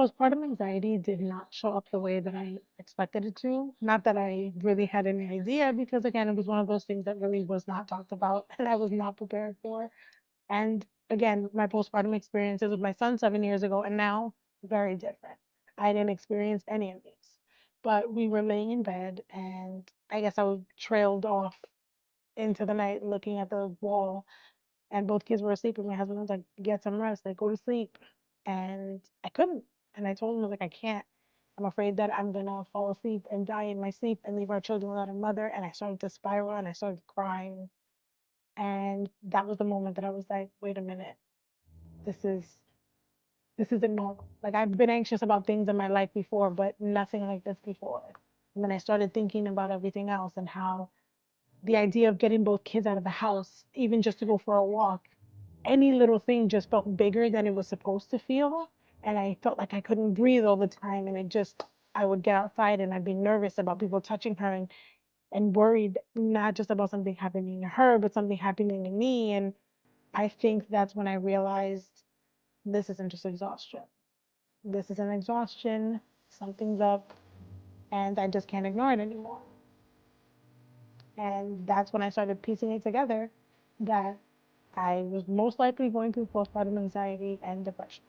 postpartum anxiety did not show up the way that I expected it to. Not that I really had any idea, because again, it was one of those things that really was not talked about and I was not prepared for. And again, my postpartum experiences with my son 7 years ago and now, very different. I didn't experience any of these. But we were laying in bed, and I guess I was trailed off into the night looking at the wall, and both kids were asleep, and my husband was like, get some rest, like go to sleep. And I couldn't. And I told him, I was like, I can't. I'm afraid that I'm gonna fall asleep and die in my sleep and leave our children without a mother. And I started to spiral and I started crying. And that was the moment that I was like, wait a minute, this is this isn't normal. Like, I've been anxious about things in my life before, but nothing like this before. And then I started thinking about everything else and how the idea of getting both kids out of the house, even just to go for a walk, any little thing just felt bigger than it was supposed to feel. And I felt like I couldn't breathe all the time. And I would get outside and I'd be nervous about people touching her, and worried not just about something happening to her, but something happening to me. And I think that's when I realized this isn't just exhaustion. This is an exhaustion. Something's up, and I just can't ignore it anymore. And that's when I started piecing it together that I was most likely going through postpartum anxiety and depression.